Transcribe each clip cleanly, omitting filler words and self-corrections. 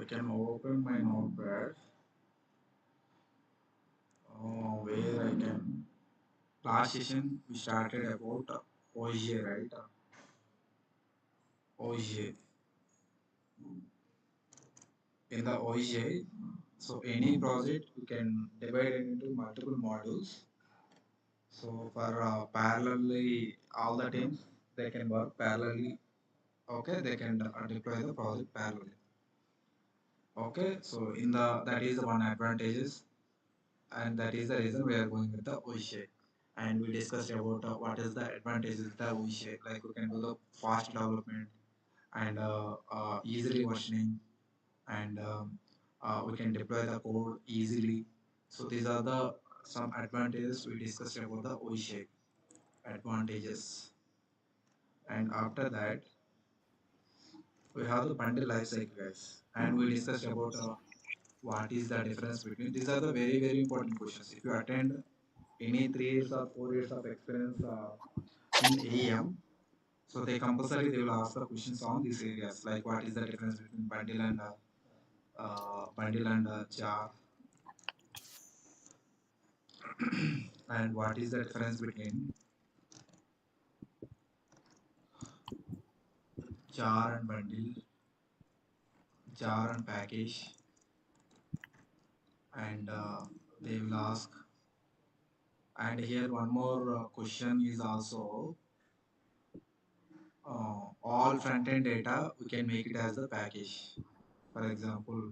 I can open my notepad where I can. Last session we started about OSGi, right? OSGi. In the OSGi, so any project you can divide it into multiple modules. So for parallelly, all the teams they can work parallelly. Okay, they can deploy the project parallelly. Okay, so in the that is the one advantages, and that is the reason we are going with the OSGi. And we discussed about what is the advantages of the OSGi. Like we can do the fast development and easily versioning, and we can deploy the code easily. So these are the some advantages we discussed about the OSGi advantages. And after that, we have the bundle lifecycle, guys, and we discussed about what is the difference between. These are the very important questions. If you attend any 3 years or 4 years of experience in AEM, so they compulsory they will ask the questions on these areas, like what is the difference between bundle and jar, and what is the difference between jar and bundle, jar and package, and they will ask. And here one more question is also all front-end data we can make it as the package. For example,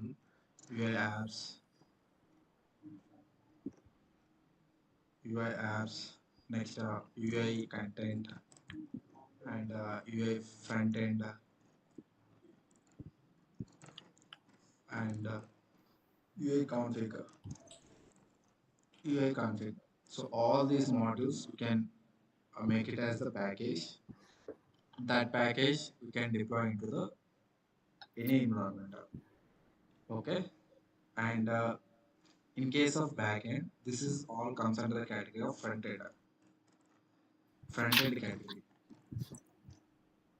UI apps, UI apps, next UI content, and UI front end, and UI config, UI config. So all these modules we can make it as the package. That package we can deploy into the any environment. Okay, and in case of backend, this is all comes under the category of front end category.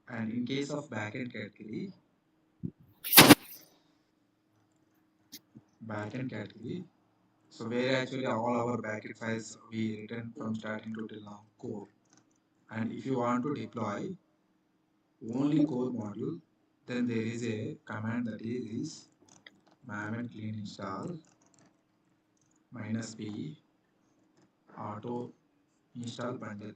And in case of backend category, backend category, so where actually all our backend files we written from starting to till now core. And if you want to deploy only core module, then there is a command that is maven clean install -p auto install bundle.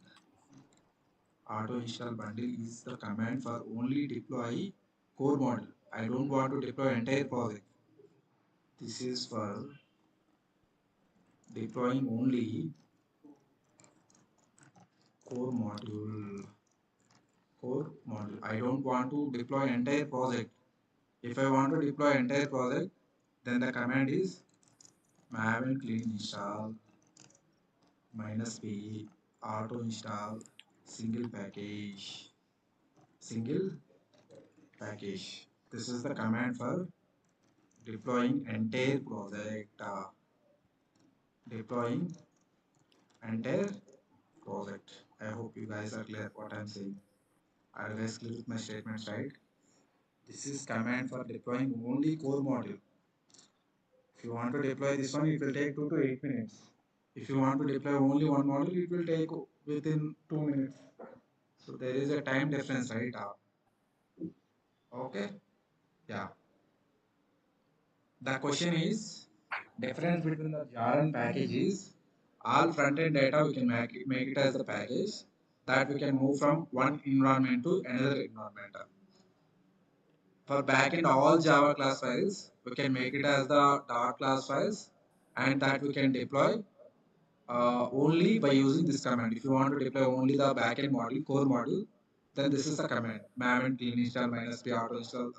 Auto install bundle is the command for only deploy core module. I don't want to deploy entire project. This is for deploying only core module. Core module. I don't want to deploy entire project. If I want to deploy entire project, then the command is maven clean install -p auto install single package. Single package. This is the command for deploying entire project. Deploying entire project. I hope you guys are clear what I'm saying. Are you guys clear with my statements, right? This is command for deploying only core module. If you want to deploy this one, it will take 2 to 8 minutes. If you want to deploy only one module, it will take within 2 minutes. So there is a time difference, right? Okay. Yeah. The question is difference between the jar and package is all front-end data we can make it as a package that we can move from one environment to another environment. For backend, all Java class files, we can make it as the dart class files, and that we can deploy only by using this command. If you want to deploy only the backend module, core module, then this is the command maven clean install -p auto install.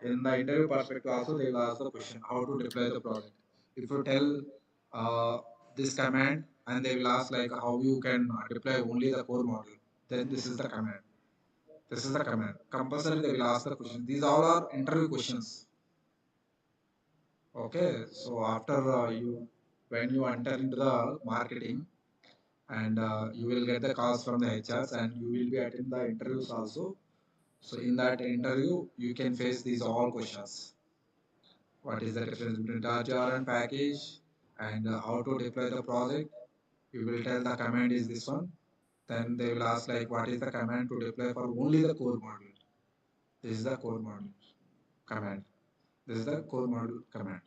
In the interview perspective also they will ask the question how to deploy the project. If you tell uh, this command and they will ask like how you can deploy only the core module, then this is the command. This is the command. Compulsory they will ask the question. These all are interview questions. Okay, so after when you enter into the marketing, and you will get the calls from the HRs and you will be attending the interviews also. So in that interview, you can face these all questions. What is the difference between .jar and package, and how to deploy the project? You will tell the command is this one. Then they will ask like what is the command to deploy for only the core module. This is the core module command. This is the core module command.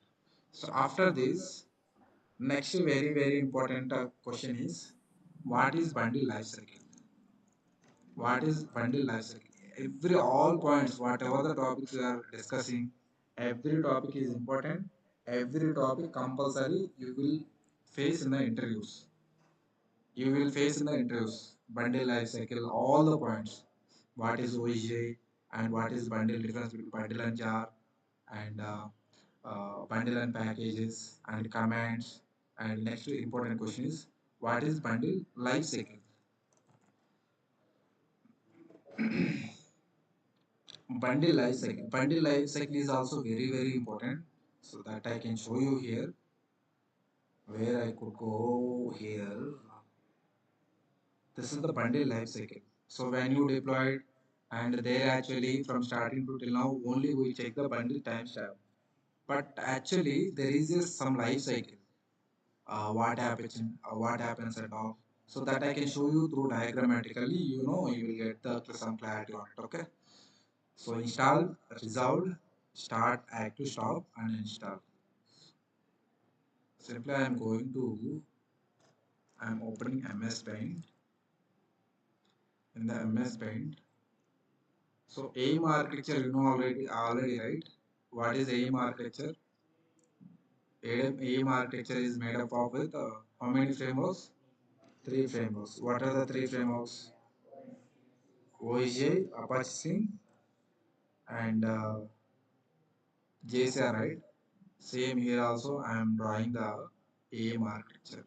So after this, next very important question is what is bundle lifecycle? What is bundle lifecycle? Every all points, whatever the topics we are discussing, every topic is important. Every topic compulsory you will face in the interviews. You will face in the interviews. Bundle lifecycle, all the points. What is OSGi and what is bundle, difference between bundle and jar, and bundle and packages and commands. And next important question is what is bundle lifecycle? Bundle life cycle. Bundle life cycle is also very important. So that I can show you here where I could go here. This is the bundle life cycle. So when you deployed and there actually from starting to till now only we check the bundle timestamp. But actually there is some life cycle. What happens and all. So that I can show you through diagrammatically. You know you will get some clarity on it. Okay. So install, resolved, start, active, stop, and install. Simply I'm opening MS Paint. In the MS Paint, so AIM architecture, you know already, right? What is AIM architecture? AIM architecture is made up of with how many frameworks? Three frameworks. What are the three frameworks? OSGi, Apache Swing, and JCR, right? Same here also. I am drawing the AIM architecture.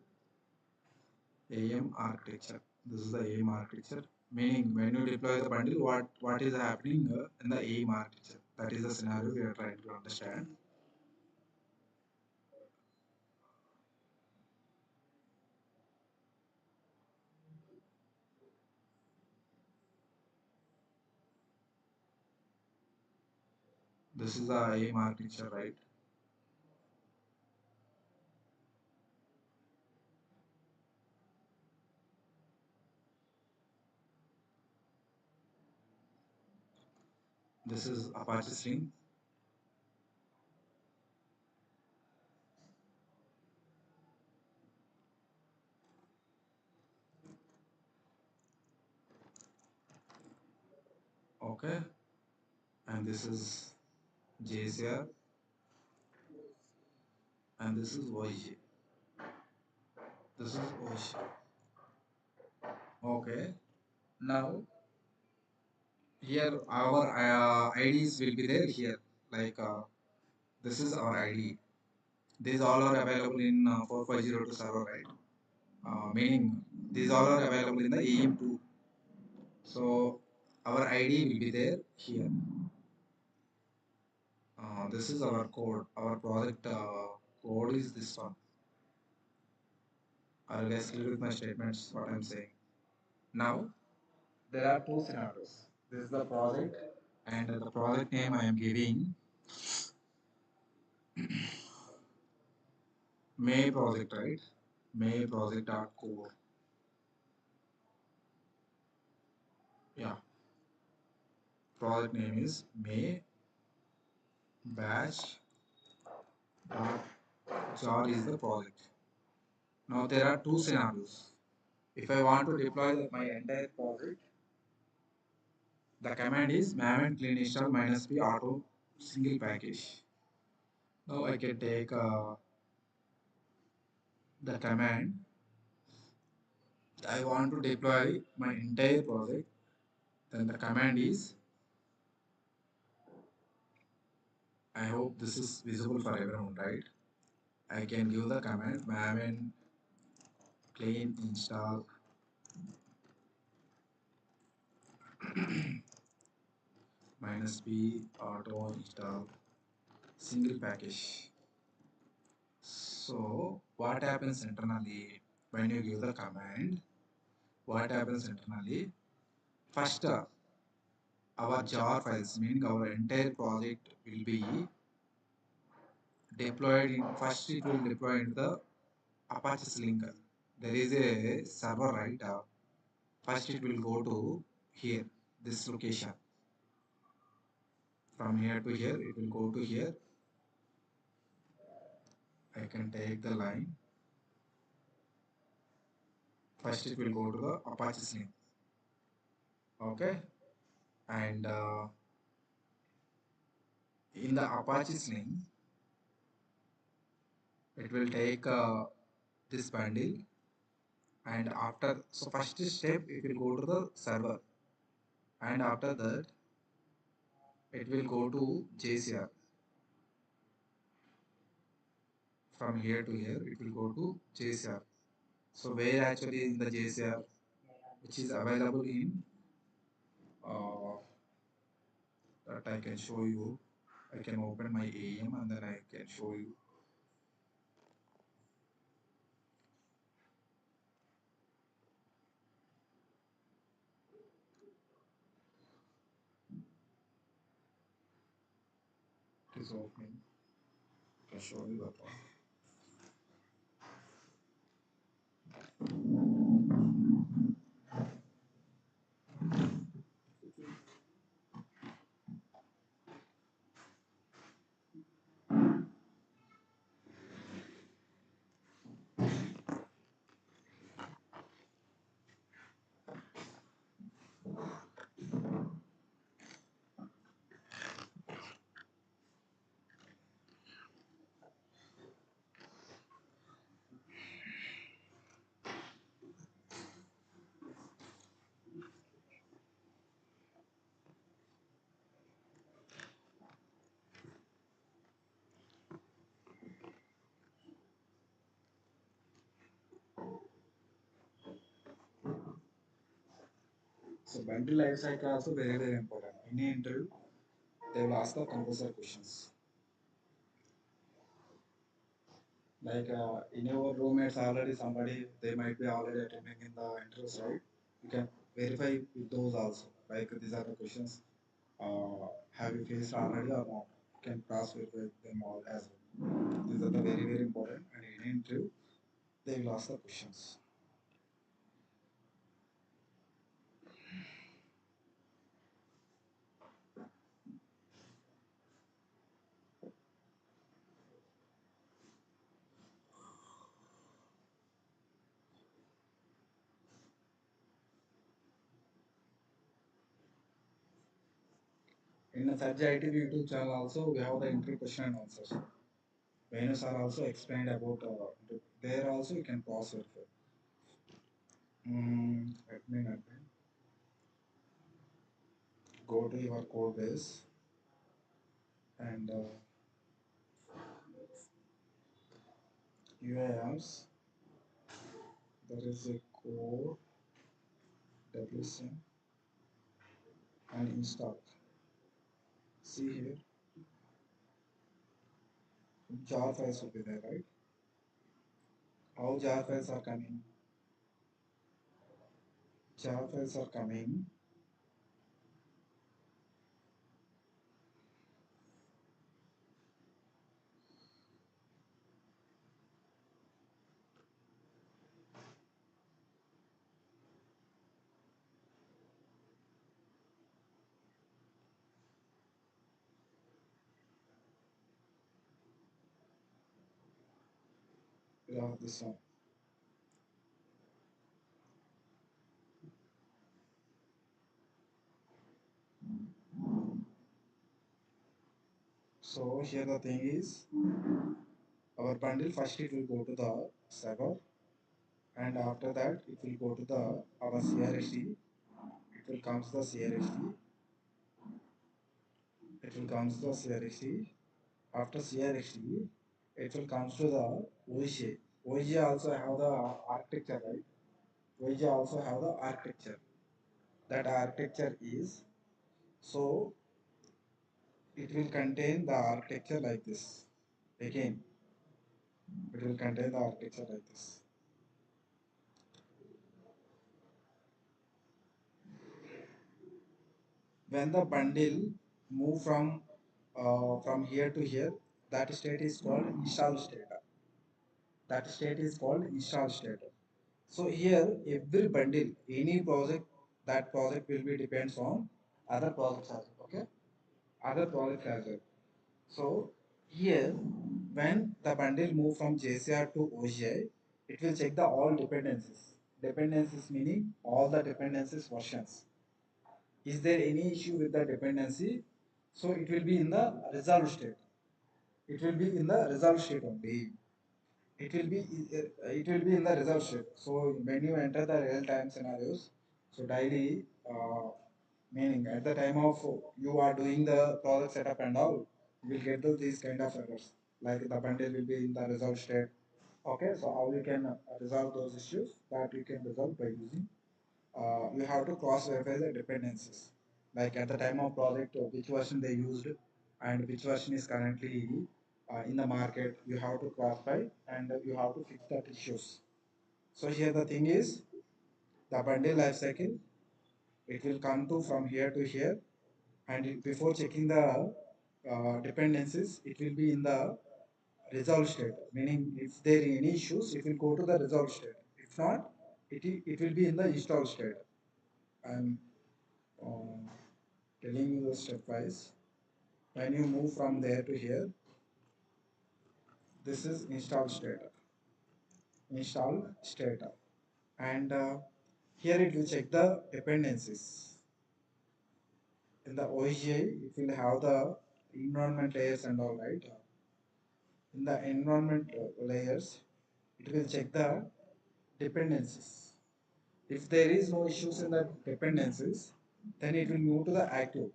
AM architecture. This is the AM architecture. Meaning, when you deploy the bundle, what is happening in the AM architecture? That is the scenario we are trying to understand. This is the AM architecture, right? This is Apache String. Okay, and this is JCR, and this is OG. This is OG. Okay, now here our IDs will be there here. Like this is our ID. These all are available in 4502 server, right? Meaning these all are available in the AM2. So our ID will be there here. This is our code. Our project code is this one. Are you guys clear with my statements? What I'm saying? Now there are two scenarios. This is the project, and the project name I am giving May project, right? May project dot core. Yeah, project name is May batch dot jar is the project. Now there are two scenarios. If I want to deploy my entire project, the command is maven clean install minus p auto single package. Now I can take the command. I want to deploy my entire project. Then the command is, I hope this is visible for everyone, right? I can give the command maven clean install minus p auto install single package. So what happens internally when you give the command? What happens internally? First, our jar files, meaning our entire project will be deployed in, first it will deploy into the Apache Link. There is a server, right? First it will go to here, this location. From here to here, it will go to here. I can take the line. First it will go to the Apache Link. Okay. And in the Apache Link, it will take this bundle, and after, so first step it will go to the server, and after that it will go to JCR. From here to here it will go to JCR. So where actually in the JCR, which is available in uh, that I can show you. I can open my AEM and then I can show you. It is opening. I can show you that one. So bundle life cycle also very very important. In the interview, they will ask the composer questions. Like in your roommates already somebody, they might be already attending in the interviews, right? You can verify with those also. Like these are the questions. Have you faced already or not? You can cross verify them all as well. These are the very very important. And in an interview, they will ask the questions. In the Sarja IT YouTube channel also, we have the interview question and answers. Venus are also explained about there also you can pause verify. Admin. Go to your code base and UIMs. There is a code WSM and install. See here, jar files will be there, right? How jar files are coming? Jar files are coming. Yeah, this one. So here the thing is, our bundle first it will go to the server, and after that it will go to the our CRST. It will come to the CRST. It will come to the CRST. After CRST, it will come to the OSGi. OSGi also have the architecture, right? OSGi also have the architecture. That architecture is, so it will contain the architecture like this. Again, it will contain the architecture like this. when the bundle move from here to here, that state is called install state. That state is called install state. So here every bundle, any project, that project will be depends on other projects as well. Okay, other projects as well. So here when the bundle move from JCR to OGI, it will check the all dependencies. Dependencies meaning all the dependencies versions. Is there any issue with the dependency? So it will be in the resolved state. It will be in the resolved state only. It will be in the reserve state. So when you enter the real time scenarios, so daily, meaning at the time of you are doing the project setup and all, you will get these kind of errors, like the bundle will be in the resolve state. Okay, so how you can resolve those issues, that you can resolve by using, you have to cross verify the dependencies, like at the time of project, which version they used and which version is currently in the market. You have to classify and you have to fix that issues. So here the thing is, the bundle life cycle, it will come to from here to here, and before checking the dependencies, it will be in the resolve state, meaning if there are any issues, it will go to the resolve state. If not, it will be in the install state. I'm uh, telling you the stepwise. When you move from there to here, this is install state, and here it will check the dependencies. In the OSGi, it will have the environment layers and all, right. In the environment layers, it will check the dependencies. If there is no issues in the dependencies, then it will move to the active.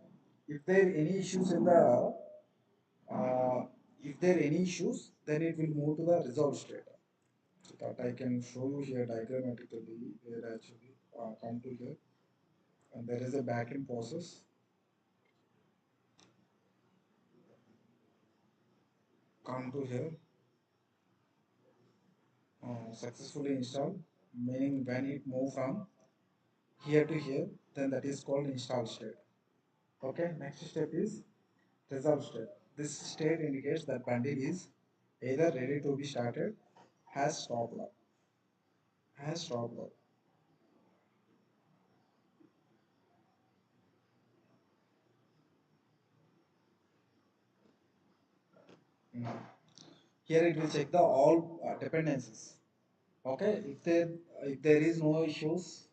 If there are any issues in the uh, if there are any issues, then it will move to the resolve state. So that I can show you here diagrammatically, where actually come to here, and there is a backend process. Come to here, successfully installed, meaning when it move from here to here, then that is called install state. Okay, next step is resolve state. This state indicates that bundle is either ready to be started, has stopped log, has stopped log. Mm. Here it will check the all dependencies. Okay, if there is no issues,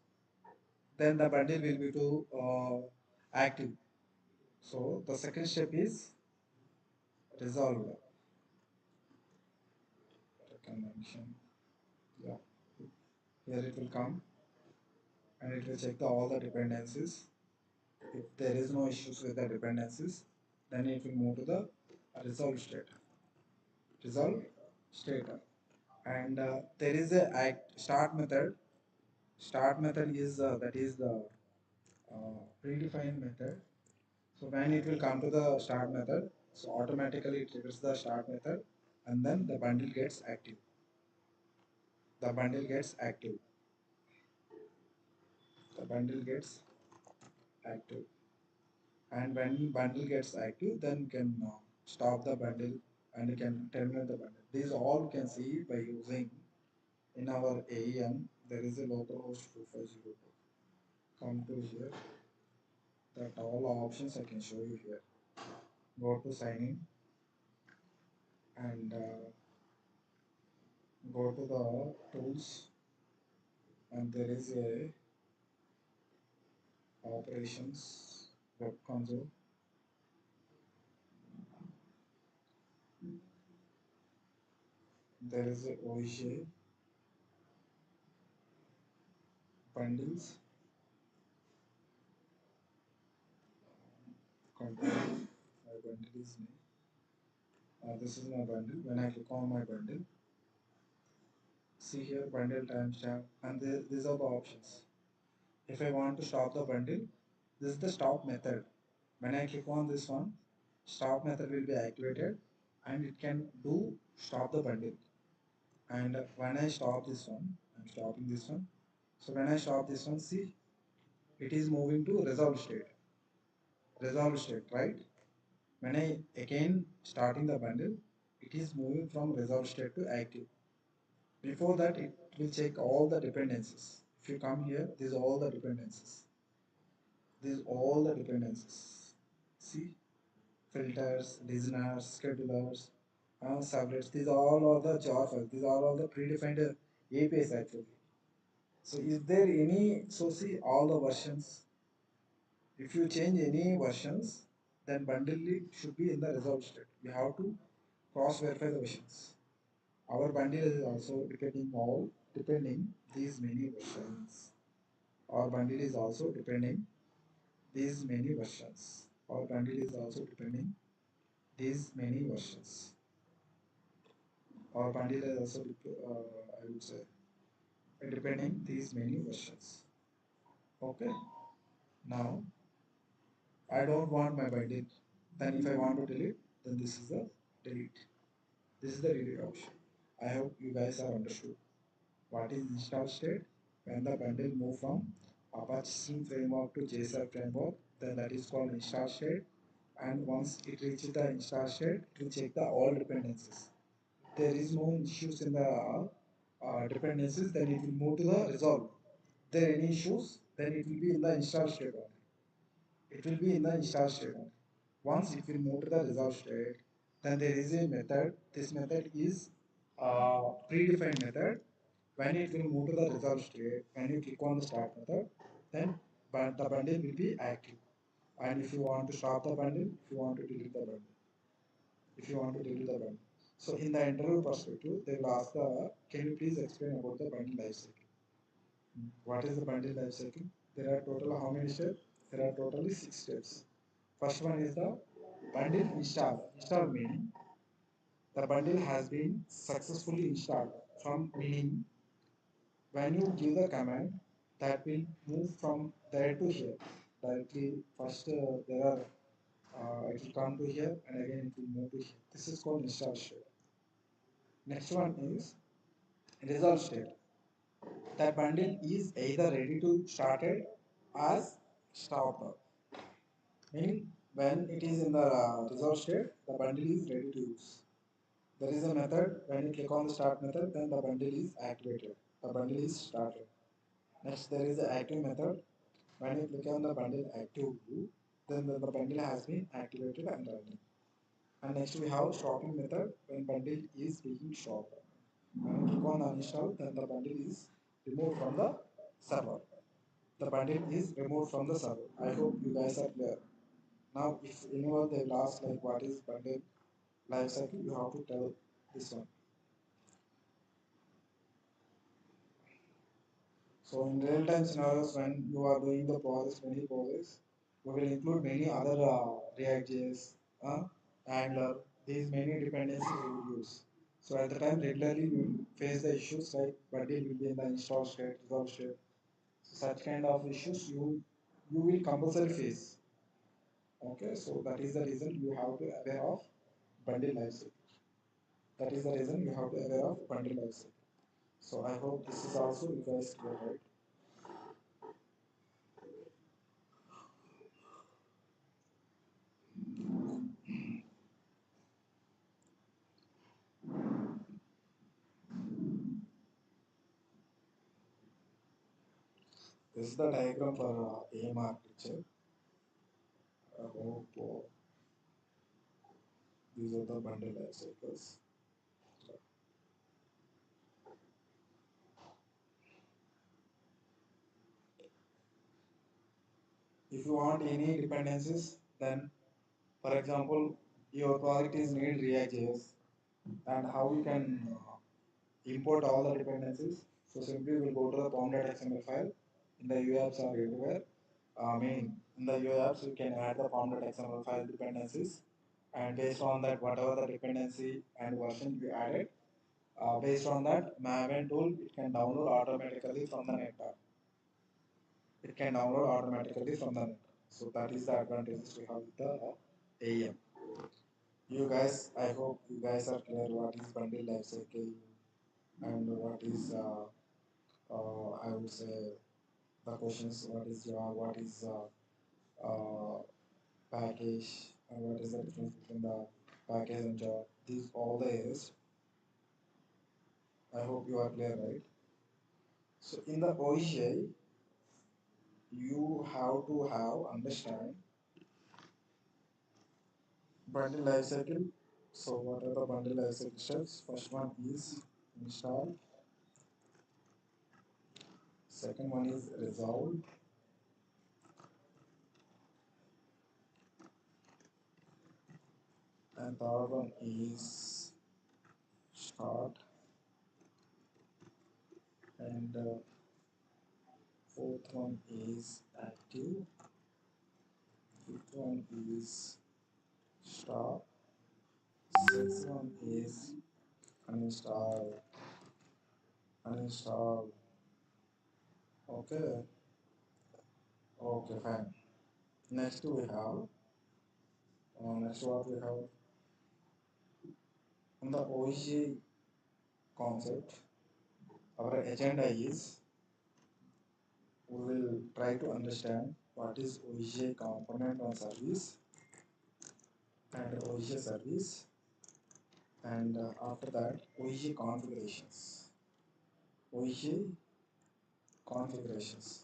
then the bundle will be to active. So the second step is resolve convention. Yeah, here it will come and it will check all the dependencies. If there is no issues with the dependencies, then it will move to the resolve state. Resolve state, and there is a act start method. Start method is that is the predefined method. So when it will come to the start method, so automatically it triggers the start method, and then the bundle gets active. The bundle gets active. The bundle gets active, and when bundle gets active, then you can stop the bundle and you can terminate the bundle. These all you can see by using in our AEM. There is a localhost 2502. Come to here. That all options I can show you here. Go to sign in and go to the tools, and there is a operations web console. There is a OSGi bundles control. My bundle is me. This is my bundle. When I click on my bundle, see here bundle timestamp, and these are the options. If I want to stop the bundle, this is the stop method. When I click on this one, stop method will be activated, and it can do stop the bundle. And when I stop this one, I'm stopping this one. So when I stop this one, see, it is moving to resolve state. resolved state, right? When I again starting the bundle, it is moving from resolved state to active. Before that, it will check all the dependencies. If you come here, these are all the dependencies. These are all the dependencies. See, filters, listeners, schedulers, sublets. These all are the jar files. These are all the predefined APIs actually. So is there any, so see all the versions. If you change any versions, then bundle should be in the resolved state. You have to cross verify the versions. Our bundle is also depending these many versions. Our bundle is also depending these many versions. Our bundle is also depending these many versions. Our bundle is also, I would say, depending these many versions. Okay. Now I don't want my bundle. Then if I want to delete, then this is the delete. This is the delete option. I hope you guys are understood. What is install state? When the bundle move from Apache Stream framework to JSON framework, then that is called install state. And once it reaches the install state, it will check the all dependencies. If there is no issues in the dependencies, then it will move to the resolve. If there are any issues, then it will be in the install state only. It will be in the install state only. Once it will move to the resolve state, then there is a method. This method is predefined method. When it will move to the resolve state, when you click on the start method, then the bundle will be active. And if you want to stop the bundle, if you want to delete the bundle, if you want to delete the bundle. So in the interview perspective, they will ask can you please explain about the bundle lifecycle? What is the bundle lifecycle? There are total how many steps? There are totally 6 steps. First one is the bundle install. Install meaning the bundle has been successfully installed. From meaning when you give the command, that will move from there to here. Directly first there are it will come to here and again it will move to here. This is called install state. Next one is resolve state. That bundle is either ready to started as stopped. Meaning when it is in the resolve state, the bundle is ready to use. There is a method, when you click on the start method, then the bundle is activated. The bundle is started. Next, there is the active method. When you click on the bundle active, then the bundle has been activated and running. And next we have stopping method when bundle is being stopped. When you click on uninstall, then the bundle is removed from the server. The bundle is removed from the server. I hope you guys are clear. Now, if anyone they will ask like what is bundle life cycle, you have to tell this one. So in real-time scenarios, when you are doing the process, many projects, we will include many other React.js, Angular, these many dependencies we will use. So at the time, regularly we will face the issues like bundle will be in the install state, resolve state. So such kind of issues you will compulsory face. Okay, so that is the reason you have to aware of bundle lifecycle. That is the reason you have to aware of bundle lifecycle. So I hope this is also you guys clear, right? This is the diagram for AMR picture. I hope these are the bundle life cycles. If you want any dependencies, then for example, your project is need React.js and how you can import all the dependencies. So simply we'll go to the pom.xml file in the UApps or everywhere. In the UApps you can add the pom.xml file dependencies, and based on that whatever the dependency and version you added, based on that Maven tool it can download automatically from the net. It can download automatically from the net. So that is the advantages we have with the AEM. You guys, I hope you guys are clear what is bundle lifecycle and what is I would say the questions what is Java, what is package, and what is the difference between the package and job. These all the areas. I hope you are clear, right? So in the OSGi, you have to have understand bundle life cycle. So what are the bundle life cycle steps? First one is install, second one is resolve, and third one is start, and fourth one is active, fifth one is stop, sixth one is uninstall, uninstall. Okay, okay, fine. Next we have, next what we have on the OSGi concept. Our agenda is we will try to understand what is OSGi component on service and OSGi service, and after that OSGi configurations. OSGi configurations.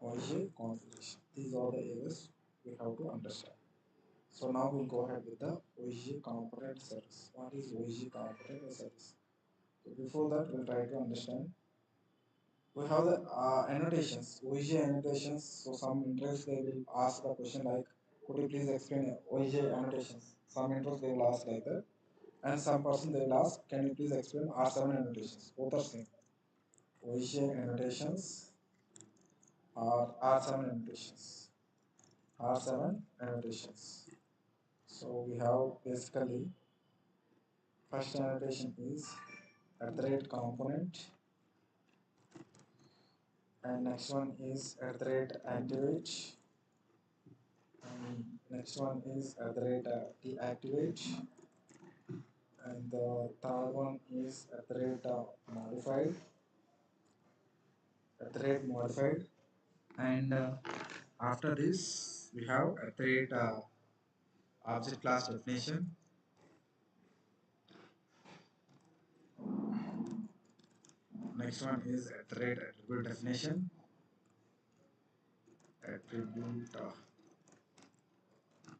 OSGi configuration. These are the areas we have to understand. So now we'll go ahead with the OSGi component service. What is OSGi component service? So before that, we'll try to understand. We have the annotations, OSGi annotations. So some interest they will ask the question like, could you please explain OSGi annotations? Some interest they will ask like that, and some person they will ask, can you please explain R7 annotations? Both are same. OSGi annotations or R7 annotations. R7 annotations. So we have basically first annotation is at the rate component, and next one is at the rate activate, and next one is at the rate deactivate, and the third one is at the rate modified, at the rate modified, and after this we have at the rate object class definition. Next one is at the rate attribute definition, attribute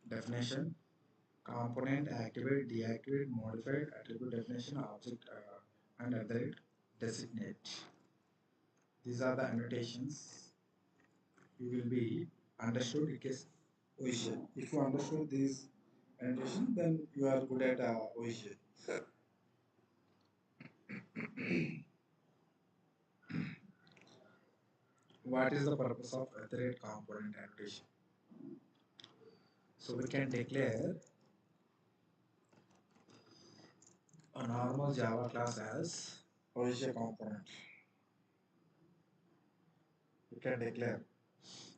definition, component activate, deactivate, modified, attribute definition, object, and at the rate designate. These are the annotations you will be understood in case OSGi. If you understood these annotations, then you are good at OSGi. What is the purpose of at the rate component annotation? So we can declare a normal Java class as OSGi component. We can declare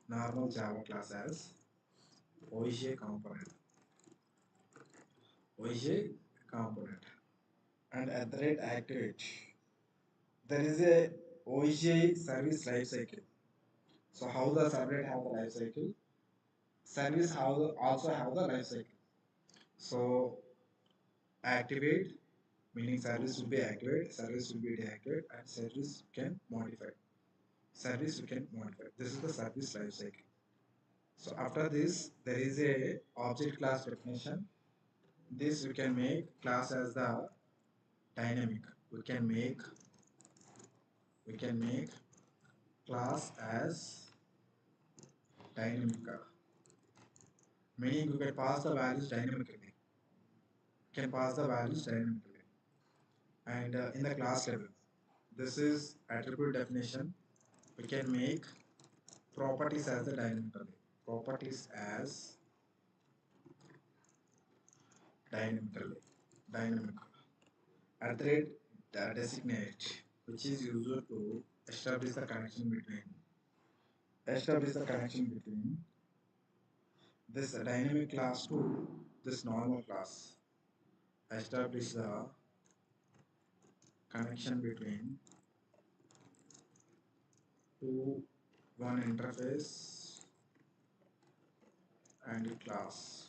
normal Java class as OSGi component. OSGi component. And at the rate activate, there is a OSGi service life cycle. So how the servlet have the life cycle? Service also have the life cycle. So activate meaning service will be activate, service will be deactivate, and service can modify. Service you can modify. This is the service life cycle. So after this, there is a object class definition. This we can make class as the dynamic. We can make class as dynamic. Meaning you can pass the values dynamically. Can pass the values dynamically. And in the class level, this is attribute definition. We can make properties as the dynamically. Properties as dynamically. Dynamic. At the rate designate, which is used to establish the connection between this dynamic class to this normal class. Establish the connection between two one interface and the class.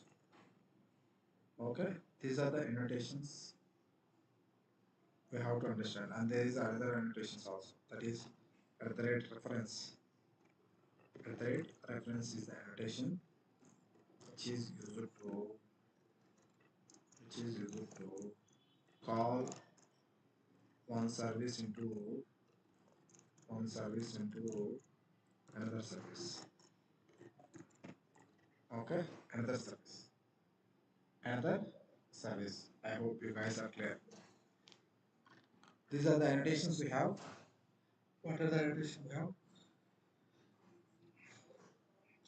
Okay, these are the annotations we have to understand, and there is another annotations also, that is at the rate reference. At the rate reference is the annotation which is used to call one service into another service. Okay, another service. Another service. I hope you guys are clear. These are the annotations we have. What are the annotations we have?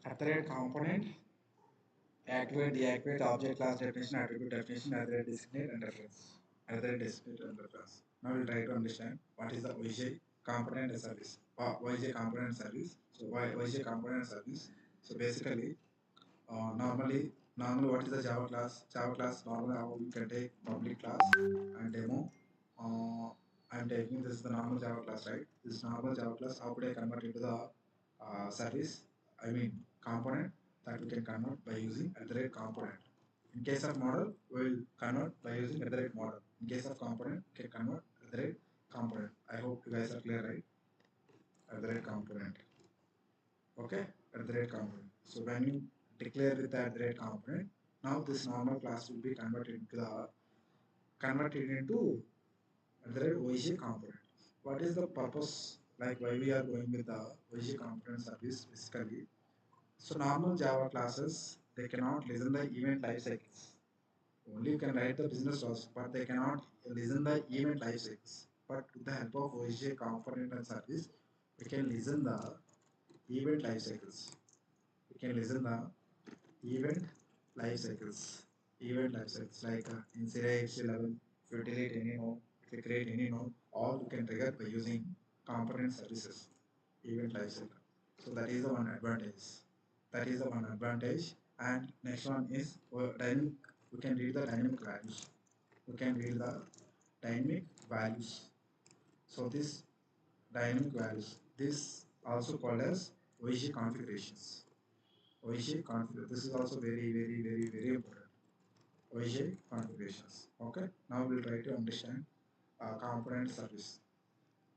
At the rate component, activate, deactivate, object class definition, attribute definition, at the rate designate and reference. At the rate designate and reference. Now we'll try to understand what is the OSGi component and service. OSGi component and service. So why OSGi component and service? So basically, normally what is the Java class? Java class normally how you can take public class and demo. Uh, I'm taking this is the normal Java class, right? This normal Java class, how could I convert into the service? I mean component that we can convert by using at the rate component. In case of model, we will convert by using at the rate model. In case of component, we can convert at the rate component. I hope you guys are clear, right? At the rate component. Okay, at the rate component. So when you declare with the at the rate component, now this normal class will be converted into at the rate OSGi component. What is the purpose? Like why we are going with the OSGi component service basically? So normal Java classes they cannot listen the event life cycles. Only you can write the business logic, but they cannot listen the event life cycles. But with the help of OSGi component and service, we can listen the event life cycles. We can listen the event life cycles. Event life cycles like in CIX level, if you delete any node, if you create any node, all you can trigger by using component services. Event life cycle. So that is the one advantage. That is the one advantage. And next one is dynamic. We can read the dynamic values. We can read the dynamic values. So this dynamic values, this also called as OSGi configurations. OSGi configuration. This is also very important. OSGi configurations. Okay. Now we'll try to understand component service.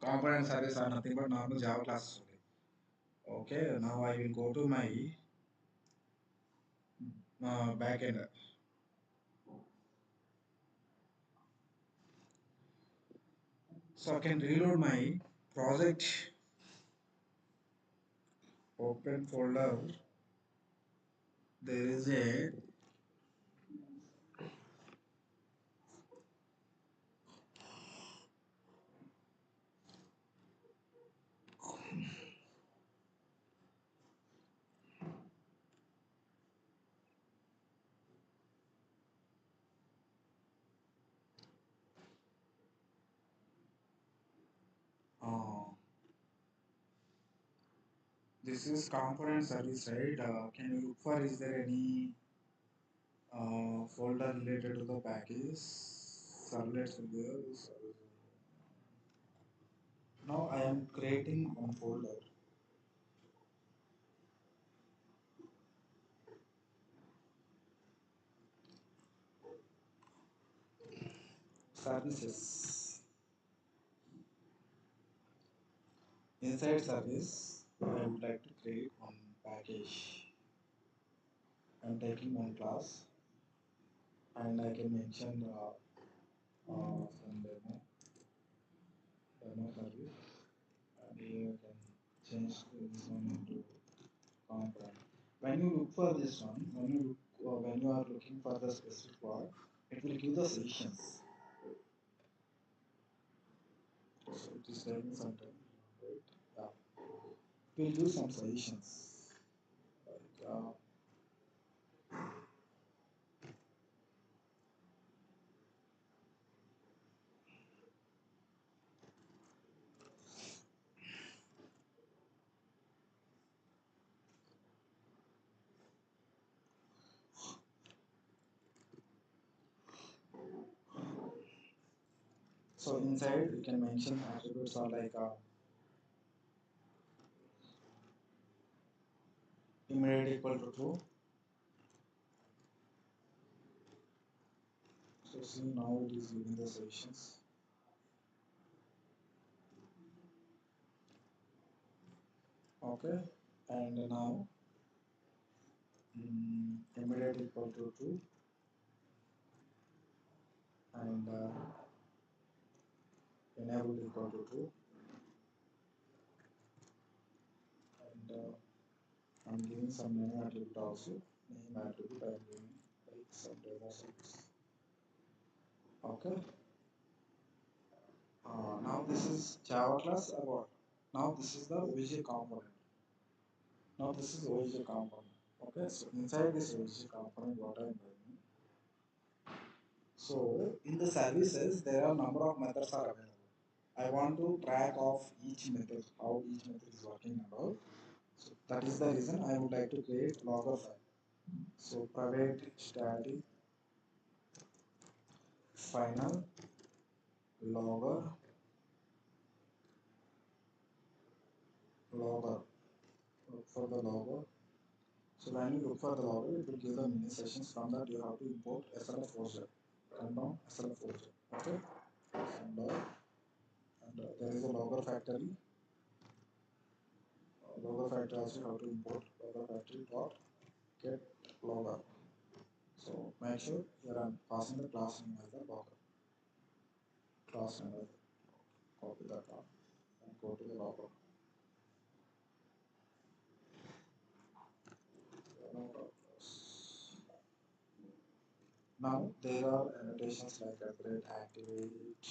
Component service are nothing but normal Java classes only. Okay. Now I will go to my backend. So I can reload my project. Open folder. There is a uh, this is component service, right? Can you look for is there any folder related to the package? Servlets will be there. Now I am creating one folder. Services. Inside service, I would like to create one package. I am taking one class and I can mention some demo service. And here I can change this one into component. When you look for this one, when you are looking for the specific word, it will give the sessions. So it is taking some time, right? Yeah. It will give some suggestions. Like, so inside you can mention attributes are like immediate equal to true, So see now it is giving the sessions. Okay, and now immediate equal to true and enable equal to true and I'm giving some name attribute also. Name attribute I'm giving like some demo sets. Okay. Now this is Java class about. Now this is the OSGi component. Now this is OSGi component. Okay. So inside this OSGi component, what I'm doing. So in the services, there are number of methods are available. I want to track of each method, how each method is working and all. So that is the reason I would like to create logger file. So private static final logger logger. Look for the logger. So when you look for the logger, it will give the mini sessions. From that you have to import SLF forger. Come down SLF forger. Okay. And, there is a logger factory. Logger factory also you have to import logger factory dot get logger. So make sure here I'm passing the class name as the logger. Class name as copy that one and go to the logger. Now there are annotations like upgrade, activate,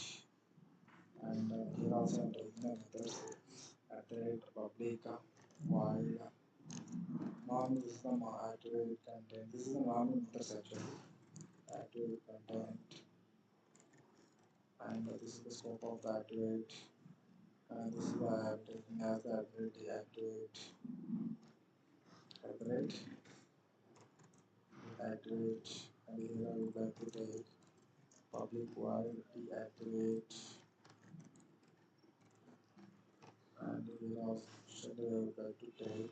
and here also I'm taking the methods upgrade, public, void. Normal this is the activate content. This is the normal methods actually. Activate content, and this is the scope of the activate. And this is the I have taken as the upgrade, deactivate, upgrade, activate, and here I would like to take public void, deactivate, and here also I would like to take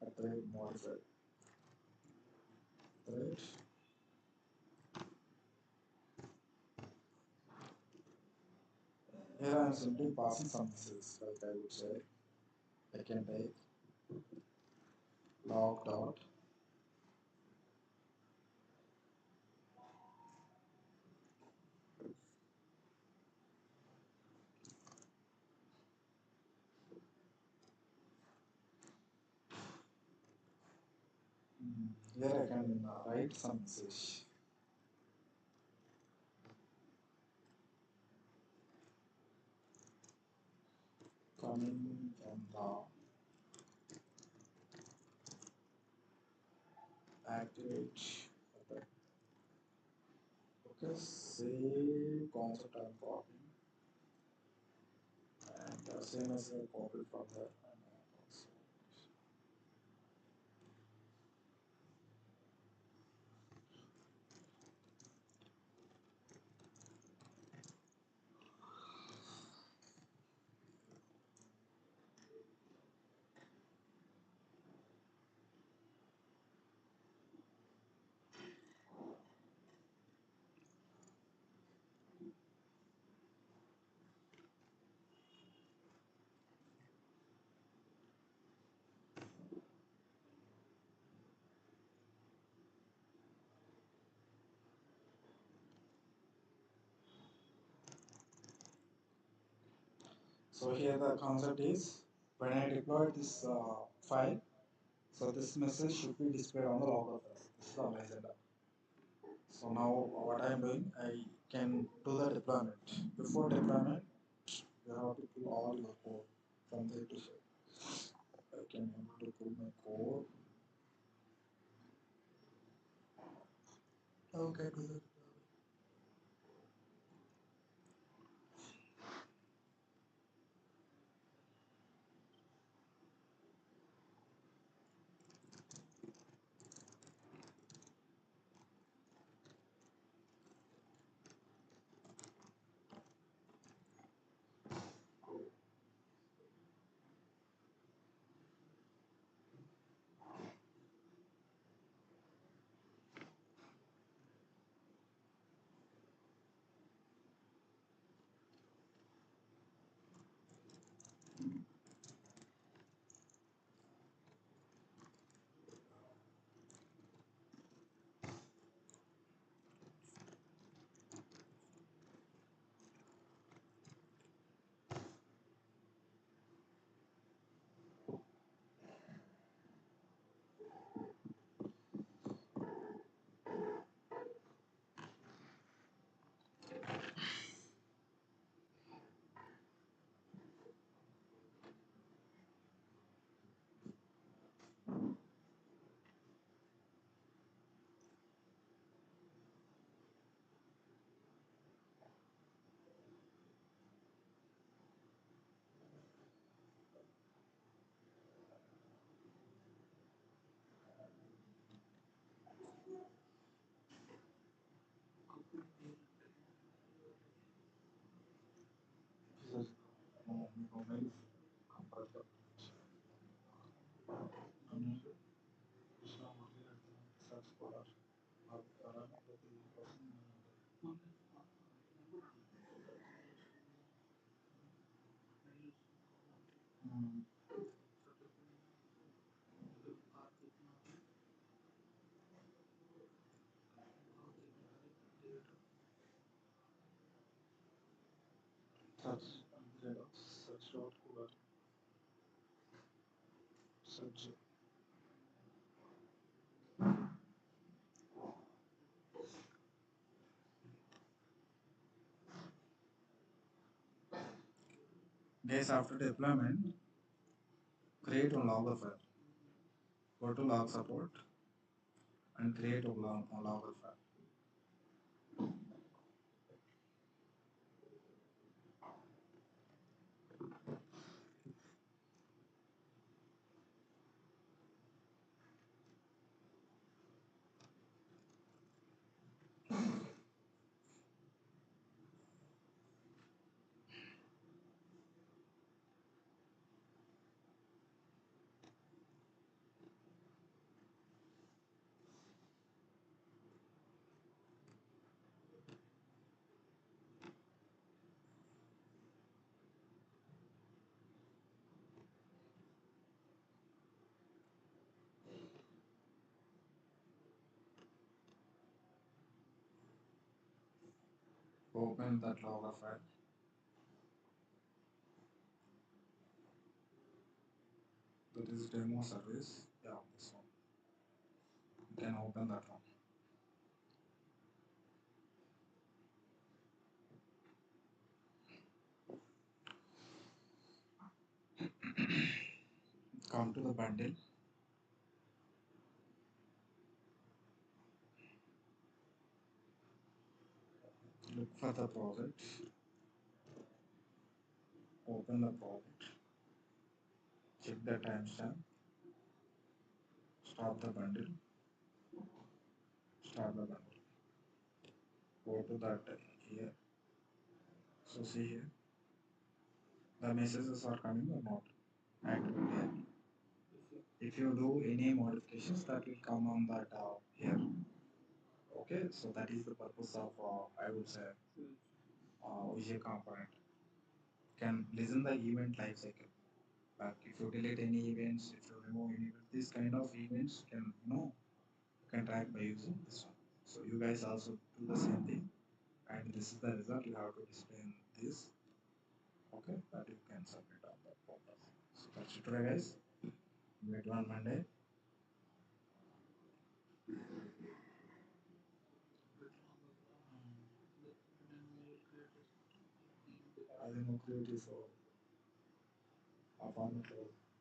upgrade modified. Upgrade. Here I am simply passing some messages, like I would say, I can take log dot here I can write some message. Coming from the activate. Okay, same concept I'm copying and same as I copied from there. So here the concept is when I deploy this file, so this message should be displayed on the logger file. This is the agenda. So now what I am doing, I can do the deployment. Before deployment, you have to pull all your code from there to here. I can able to pull my code. Okay, do that. Search, search dot cooler, search. Days after deployment, create a logger file. Go to log support and create a logger file. Open that logger file. That is demo service. Yeah, this one. You can open that one. Come to the bundle. Look for the project. Open the project. Check the timestamp. Stop the bundle. Start the bundle. Go to that here. So see here. The messages are coming or not. Activate here. If you do any modifications, that will come on that here. Okay, so that is the purpose of I would say OSGi component. Can listen the event lifecycle. Like if you delete any events, if you remove any events, this kind of events can can track by using this one. So you guys also do the same thing, and this is the result you have to display in this. Okay, that you can submit on the portal. So that's it today, guys. Meet you on Monday. I think create is a format.